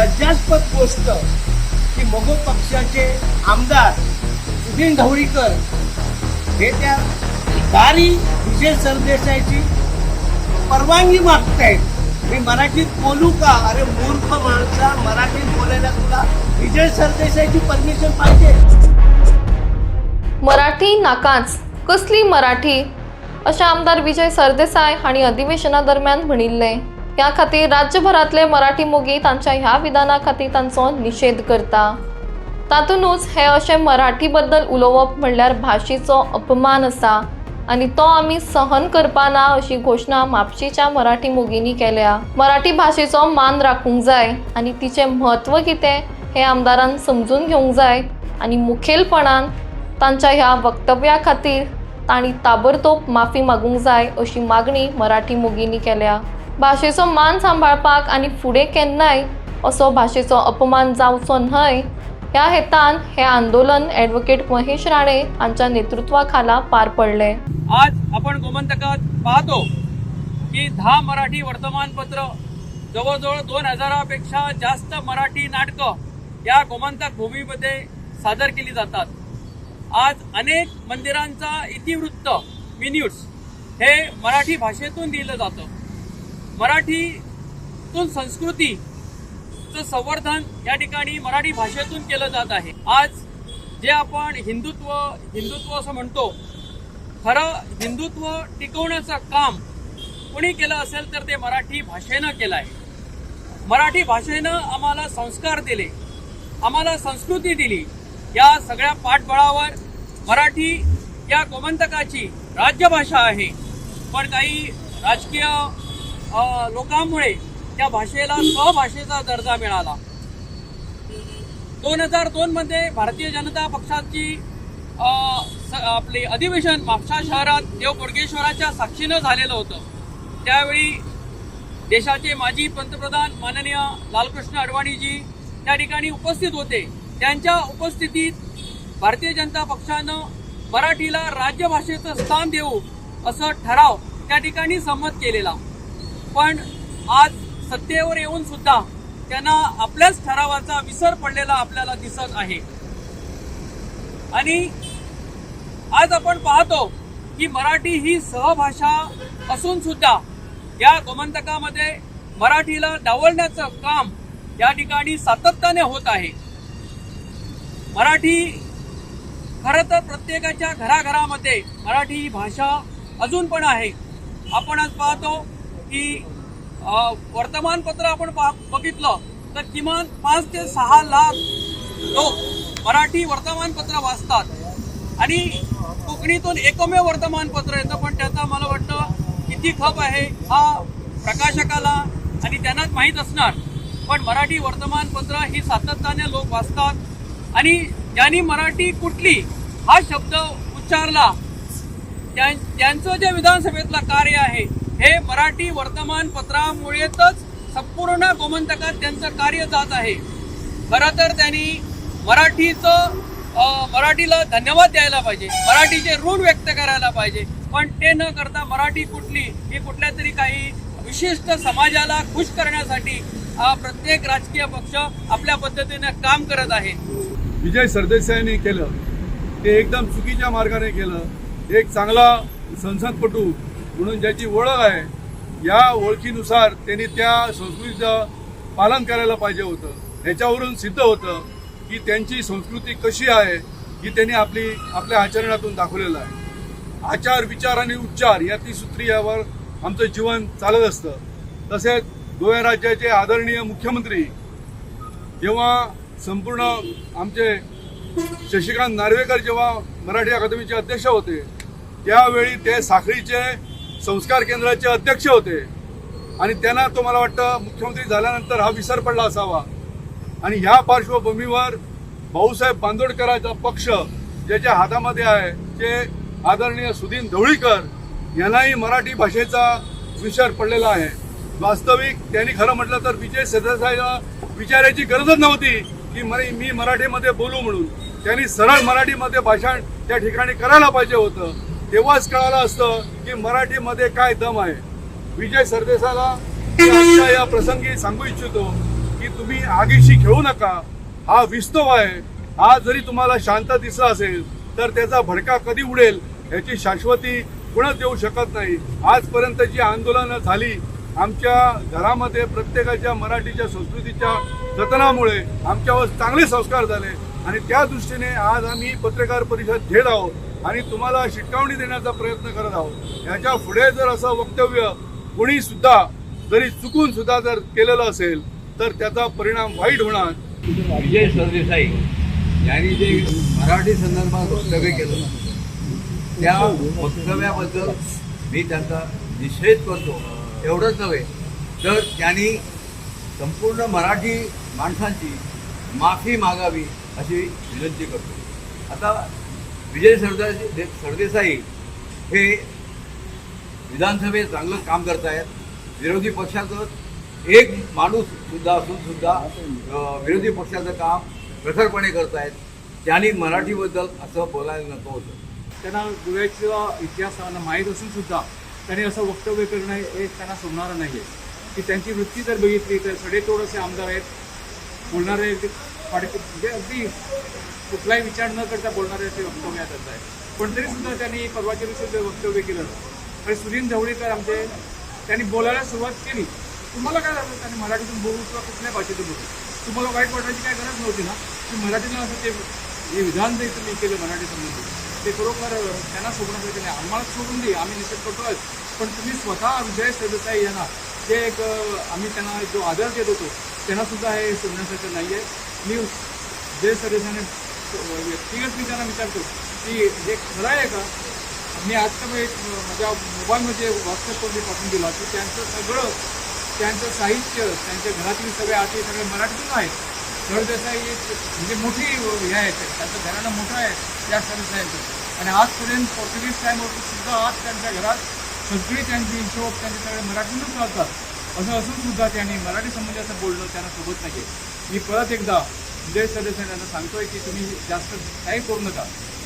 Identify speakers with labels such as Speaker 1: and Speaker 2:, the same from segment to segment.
Speaker 1: लज्जास्पद गोष्ट की मगो पक्षाचे आमदार सुधीर ढवळीकर हे त्या दारी विजय सरदेसाईची परवानगी मागतायत। मी मराठीत बोलू का? अरे मूर्ख माणसा, मराठीत बोलायला तुला विजय सरदेसाईची परमिशन पाहिजे।
Speaker 2: मराठी नाकाच कसली मराठी अशा आमदार विजय सरदेसाई हांणी अधिवेशनादरम्यान म्हणिल्ले। या खातीर राज्यभरातले मराठी मोगी तांच्या ह्या विधाना खातीर तांचो निषेध करता। तातूंतच हे अशें मराठी बद्दल उलोवप म्हणल्यार भाशेचो अपमान आसा आनी तो आमी सहन करपाना अशी घोषणा म्हापशेच्या मराठी मोगींनी केल्या। मराठी भाशेचो मान राखूंक जाय आनी तिचें म्हत्व कितें हे आमदारान समजून घेवंक जाय आनी मुखेलपणान तांच्या ह्या वक्तव्या खातीर तांणी ताबडतोब माफी मागूंक जाय अशी मागणी मराठी मोगींनी केल्या। भाशेचो मान सांबाळपाक आनी फुडें केन्नाय असो भाशेचो अपमान जावचो न्हय ह्या हेतान हे आंदोलन ॲडव्होकेट महेश राणे हांच्या नेतृत्वाखाला पार पडले।
Speaker 3: आज आपण गोमंतकात पाहतो की 10 मराठी वर्तमानपत्र, जवळजवळ 2000पेक्षा जास्त मराठी नाटकं या गोमंतक भूमीमध्ये सादर केली जातात। आज अनेक मंदिरांचा इतिवृत्त मिन्यूट्स हे मराठी भाषेतून दिलं जातं। मराठीतून संस्कृतीचं संवर्धन या ठिकाणी मराठी भाषेतून केलं जात आहे। आज जे आपण हिंदुत्व असं म्हणतो, खरं हिंदुत्व टिकवण्याचं काम कोणी केलं असेल तर ते मराठी भाषेनं केलं आहे। मराठी भाषेनं आम्हाला संस्कार दिले, आम्हाला संस्कृती दिली। या सगळ्या पाठबळावर मराठी या गोमंतकाची राज्यभाषा आहे, पण काही राजकीय लोकांमुळे त्या भाषेला स्वभाषेचा दर्जा मिळाला। 2002 मध्ये भारतीय जनता पक्षाची आपले अधिवेशन म्हापसा शहरात देव बोडगेश्वराच्या साक्षीनं झालेलं होतं। त्यावेळी देशाचे माजी पंतप्रधान माननीय लालकृष्ण अडवाणीजी त्या ठिकाणी उपस्थित होते। त्यांच्या उपस्थितीत भारतीय जनता पक्षानं मराठीला राज्यभाषेचं स्थान देऊ असं ठराव त्या ठिकाणी संमत केलेला, पण आज सत्तेवर येऊन सुद्धा त्यांना आपल्याच ठरावाचा विसर पडलेला आपल्याला दिसत आहे। आणि आज आपण पाहतो की मराठी ही सहभाषा असून सुद्धा या गोमंतकामध्ये मराठीला डावलण्याचं काम या ठिकाणी सातत्याने होत आहे। मराठी खरं तर प्रत्येकाच्या घराघरामध्ये मराठी ही भाषा अजून पण आहे। आपण आज पाहतो की वर्तमानपत्र आपण बघितलं तर किमान 5 ते 6 लाख लोक मराठी वर्तमानपत्र वाचतात आणि कोकणीतून एकमेव वर्तमानपत्र येतं, पण त्याचा मला वाटतं किती खप आहे हा प्रकाशकाला आणि त्यांनाच माहीत असणार। पण मराठी वर्तमानपत्र ही सातत्याने लोक वाचतात आणि ज्यांनी मराठी कुठली हा शब्द उच्चारला त्यांचं जे विधानसभेतलं कार्य आहे हे मराठी वर्तमानपत्रामुळेच संपूर्ण गोमंतकात त्यांचं कार्य जात आहे। खरं तर त्यांनी मराठीला धन्यवाद द्यायला पाहिजे, मराठीचे ऋण व्यक्त करायला पाहिजे, पण ते न करता मराठी कुठली ही कुठल्या तरी काही विशिष्ट समाजाला खुश करण्यासाठी प्रत्येक राजकीय पक्ष आपल्या पद्धतीने काम करत आहे।
Speaker 4: विजय सरदेसाईंनी केलं ते एकदम चुकीच्या मार्गाने केलं। एक चांगला संसदपटू म्हणून ज्याची ओळख आहे या ओळखीनुसार त्यांनी त्या संस्कृतीचं पालन करायला पाहिजे होतं। याच्यावरून सिद्ध होतं की त्यांची संस्कृती कशी आहे ही त्यांनी आपल्या आचरणातून दाखवलेलं आहे। आचार, विचार आणि उच्चार या त्रिसूत्रीयावर आमचं जीवन चालत असतं। तसेच गोवा राज्याचे आदरणीय मुख्यमंत्री जेव्हा संपूर्ण आमचे शशिकांत नार्वेकर जेव्हा मराठी अकादमीचे अध्यक्ष होते त्यावेळी ते साखळीचे संस्कार केंद्राचे अध्यक्ष होते आणि त्यांना तो मला वाटतं मुख्यमंत्री झाल्यानंतर हा विसर पडला असावा। आणि ह्या पार्श्वभूमीवर भाऊसाहेब बांदोडकरांचा पक्ष ज्याच्या हातामध्ये आहे ते आदरणीय सुधीर ढवळीकर यांनाही मराठी भाषेचा विसर पडलेला आहे। वास्तविक त्यांनी खरं म्हटलं तर विजय सरदेसाईला विचारायची गरजच नव्हती की मी मराठीमध्ये बोलू म्हणून। त्यांनी सरळ मराठीमध्ये भाषण त्या ठिकाणी करायला पाहिजे होतं। तेव्हाच कळालं असतं की मराठीमध्ये काय दम आहे। विजय सरदेसाईला या प्रसंगी सांगू इच्छितो की तुम्ही आगीशी खेळू नका, हा विस्तव आहे. हा जरी तुम्हाला शांत दिसला असेल तर त्याचा भडका कधी उडेल याची शाश्वती कुणच देऊ शकत नाही. आजपर्यंत जी आंदोलनं झाली, आमच्या घरामध्ये प्रत्येकाच्या मराठीच्या संस्कृतीच्या जतनामुळे आमच्यावर चांगले संस्कार झाले आणि त्या दृष्टीने आज आम्ही पत्रकार परिषद घेत आहोत आणि तुम्हाला शिटकावणी देण्याचा प्रयत्न करत आहोत. याच्या पुढे जर असं वक्तव्य कोणी सुद्धा जरी चुकून सुद्धा जर केलेलं असेल तर त्याचा परिणाम वाईट होणार.
Speaker 5: विजय सरदेसाई यांनी जे मराठी संदर्भात वक्तव्य केलं त्या वक्तव्याबद्दल मी त्यांचा निषेध करतो. एवढंच नव्हे तर त्यांनी संपूर्ण मराठी माणसांची माफी मागावी अशी विनंती करतो. आता विजय सरदेसाई हे विधानसभेत चांगलं काम करत आहेत. विरोधी पक्षाचं एक माणूस सुद्धा असून सुद्धा विरोधी पक्षाचं काम प्रखरपणे करत आहेत. त्यांनी मराठीबद्दल असं बोलायला नको होतं.
Speaker 6: त्यांना गोव्याचा इतिहास माहीत असून सुद्धा त्यांनी असं वक्तव्य करणं हे त्यांना सोडणारं नाही आहे. की त्यांची वृत्ती जर बघितली तर सडेतोड असे आमदार आहेत, बोलणारे म्हणजे अगदी कुठलाही विचार न करता बोलणारे असे वक्तव्य करत आहेत. पण तरीसुद्धा त्यांनी परवाच्या दिवशी वक्तव्य केलं आणि सुनील ढवळीकर आमचे त्यांनी बोलायला सुरुवात केली. तुम्हाला काय झालं, त्यांनी मराठीतून बोलू किंवा कुठल्या भाषेतून बोलू, तुम्हाला वाईट वाटायची काय गरज नव्हती ना. की मराठीतून असं ते हे विधान जे तुम्ही केलं मराठी संबंधी ते खरोखर त्यांना सोडण्यासाठी नाही, आम्हाला सोडून दे, आम्ही निषेध करतोय. पण तुम्ही स्वतः विजय सरदेसाई यांना जे एक आम्ही त्यांना जो आदर देत होतो त्यांनासुद्धा हे सोडण्यासारखं नाही आहे. मी विजय सरदेसाईने व्यक्तिगत मी त्यांना विचारतो की हे खरं आहे का. मी आजकाल एक माझ्या मोबाईलमध्ये व्हॉट्सअपवर पाठवून दिला की त्यांचं साहित्य, त्यांच्या घरातील सगळे आटे सगळे मराठीतून आहेत. सरदेसाई म्हणजे मोठी हे आहे, त्यांचं घराणं मोठं आहे या सरदेसाईंचं. आणि आजपर्यंत पोर्तुगीज टाईमवर सुद्धा आज त्यांच्या घरात सगळी त्यांची हिशोब त्यांचे सगळे मराठीतूनच चालतात. असं असून सुद्धा त्यांनी मराठी संबंधी असं बोलणं त्यांना सोबत नाही. मी परत एकदा विजय सरदेसाई यांना सांगतोय की तुम्ही जास्त काही करू नका,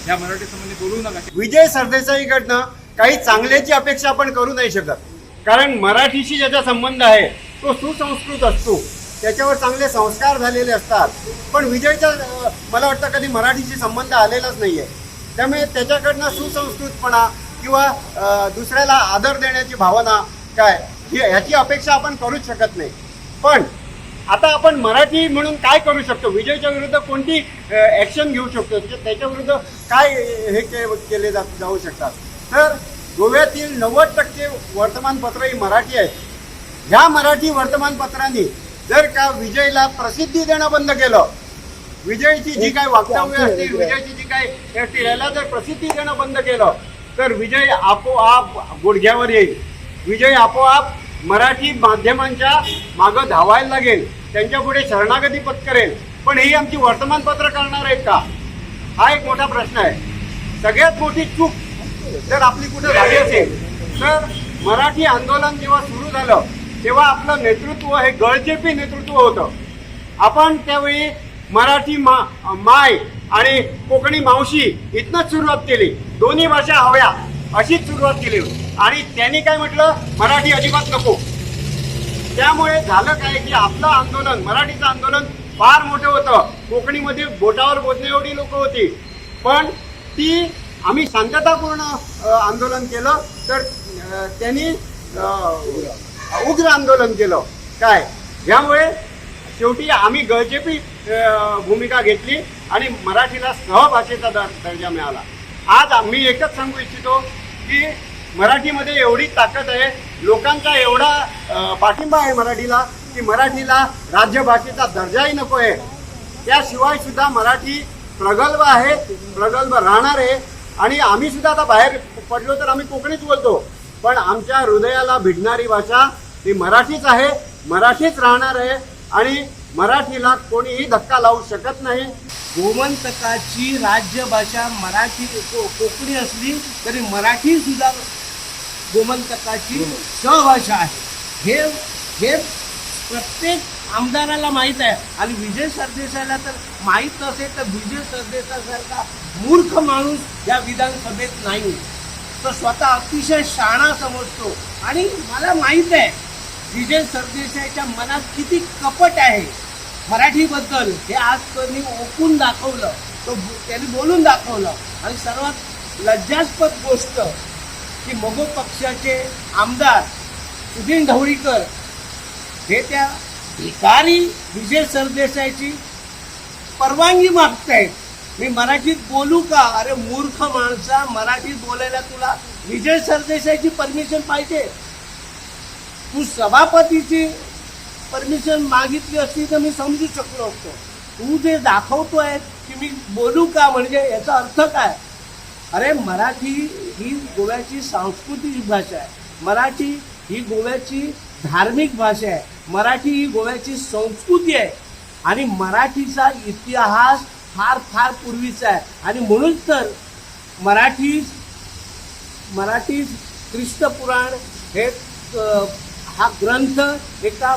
Speaker 6: या मराठी संबंधी बोलू नका.
Speaker 1: विजय सरदेसाईकडनं काही चांगल्याची अपेक्षा आपण करू नाही शकत. कारण मराठीशी ज्याचा संबंध आहे तो सुसंस्कृत असतो, त्याच्यावर चांगले संस्कार झालेले असतात. पण विजयचा मला वाटतं कधी मराठीशी संबंध आलेलाच नाही आहे. त्यामुळे त्याच्याकडनं सुसंस्कृतपणा किंवा दुसऱ्याला आदर देण्याची भावना काय ह्याची अपेक्षा आपण करूच शकत नाही. पण आता आपण मराठी म्हणून काय करू शकतो, विजयच्या विरुद्ध कोणती ॲक्शन घेऊ शकतो, त्याच्या विरुद्ध काय हे केले जाऊ शकतात. तर गोव्यातील 90% वर्तमानपत्र ही मराठी आहेत. ह्या मराठी वर्तमानपत्रांनी जर का विजयला प्रसिद्धी देणं बंद केलं, विजयची जी काही वक्तव्य असतील, विजयची जी काही असतील याला जर प्रसिद्धी देणं बंद केलं तर विजय आपोआप गुडघ्यावर येईल. विजय आपोआप मराठी माध्यमांच्या मागं धावायला लागेल, त्यांच्या पुढे शरणागती पत्करेल. पण ही आमची वर्तमानपत्र करणार आहेत का, हा एक मोठा प्रश्न आहे. सगळ्यात मोठी चूक जर आपली कुठं झाली असेल तर मराठी आंदोलन जेव्हा सुरू झालं तेव्हा आपलं नेतृत्व हे गळचेपी नेतृत्व होतं. आपण त्यावेळी मराठी माय आणि कोकणी मावशी इथनंच सुरुवात केली, दोन्ही भाषा हव्या अशीच सुरुवात केली. आणि त्यांनी काय म्हटलं, मराठी अजिबात नको. त्यामुळे झालं काय की आपलं आंदोलन, मराठीचं आंदोलन फार मोठं होतं. कोकणीमध्ये बोटावर बोलणे एवढी लोक होती, पण ती आम्ही शांततापूर्ण आंदोलन केलं तर त्यांनी उग्र आंदोलन केलं. काय यामुळे शेवटी आम्ही गळचेपी भूमिका घेतली आणि मराठीला सहभाषेचा दर्जा मिळाला. आज आम्ही एकच सांगू इच्छितो की मराठीमध्ये एवढी ताकद आहे, लोकांचा एवढा पाठिंबा आहे मराठीला की मराठीला राज्यभाषेचा दर्जाही नको आहे. त्याशिवाय सुद्धा मराठी प्रगल्भ आहे, प्रगल्भ राहणार आहे. आणि आम्ही सुद्धा आता बाहेर पडलो तर आम्ही कोकणीच बोलतो, पण आमच्या हृदयाला भिडणारी भाषा ही मराठीच आहे, मराठीच राहणार आहे. आणि मराठीला कोणीही धक्का लावू शकत नाही. गोमंतकाची राज्यभाषा मराठी कोकणी असली तरी मराठी सुद्धा गोमंतकाची सहभाषा आहे. हे प्रत्येक आमदाराला माहीत आहे. आणि विजय सरदेसाईला तर माहीत नसेल तर विजय सरदेसाईसारखा मूर्ख माणूस या विधानसभेत नाही. तो स्वतः अतिशय शहाणा समजतो. आणि मला माहीत आहे विजय सरदेसाईच्या मनात किती कपट आहे. मराठीबद्दल हे आज त्यांनी ओकून दाखवलं, त्यांनी बोलून दाखवलं. आणि सर्वात लज्जास्पद गोष्ट की मगो पक्षाचे आमदार सुधीर ढवळीकर हे त्या भिकारी विजय सरदेसाईची परवानगी मागतायत. मी मराठीत बोलू का? अरे मूर्ख माणसा, मराठीत बोलायला तुला विजय सरदेसाईची परमिशन पाहिजे. तू सभापतीची परमिशन मागितली असती तर मी समजू शकलो असतो. तू जे दाखवतोय की मी बोलू का, म्हणजे याचा अर्थ काय? अरे मराठी ही गोव्याची सांस्कृतिक भाषा आहे, मराठी ही गोव्याची धार्मिक भाषा आहे, मराठी ही गोव्याची संस्कृती आहे आणि मराठीचा इतिहास फार फार पूर्वीचा आहे. आणि म्हणून तर मराठी ख्रिस्तपुराण हे हा ग्रंथ एका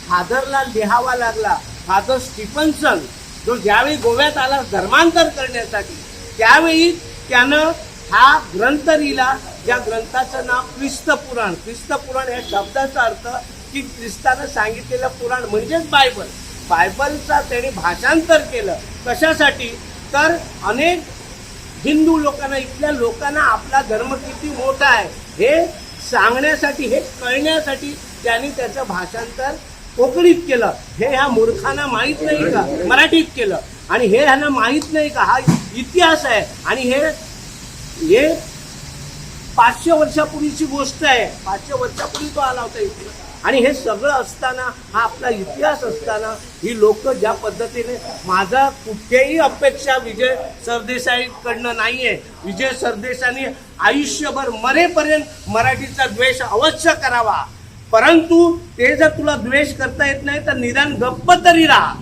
Speaker 1: फादरला लिहावा लागला. फादर स्टीफन्सन जो ज्यावेळी गोव्यात आला धर्मांतर करण्यासाठी, त्यावेळी त्यानं हा ग्रंथ लिहिला, ज्या ग्रंथाचं नाव ख्रिस्तपुराण. ख्रिस्तपुराण या शब्दाचा अर्थ की ख्रिस्तानं सांगितलेलं पुराण म्हणजेच बायबल. बायबलचा त्याने भाषांतर केलं. कशासाठी? तर अनेक हिंदू लोकांना, इथल्या लोकांना आपला धर्म किती मोठा आहे हे सांगण्यासाठी, हे कळण्यासाठी त्यांनी त्याचं भाषांतर कोकणीत केलं. हे ह्या मूर्खांना माहीत नाही का? मराठीत केलं. आणि हे ह्यांना माहीत नाही का हा इतिहास आहे आणि हे 500 वर्षापूर्वीची गोष्ट आहे. 500 वर्षापूर्वी तो आला होता इथे. आणि हे सगळं असताना, हा आपला इतिहास असताना, ही लोक ज्या पद्धतीने, माझा कुठेही अपेक्षा विजय सरदेसाईकडनं नाही आहे. विजय सरदेसाईंनी आयुष्यभर मरेपर्यंत मराठीचा द्वेष अवश्य करावा. परंतु ते जर तुला द्वेष करता येत नाही तर निदान गप्प तरी राहा.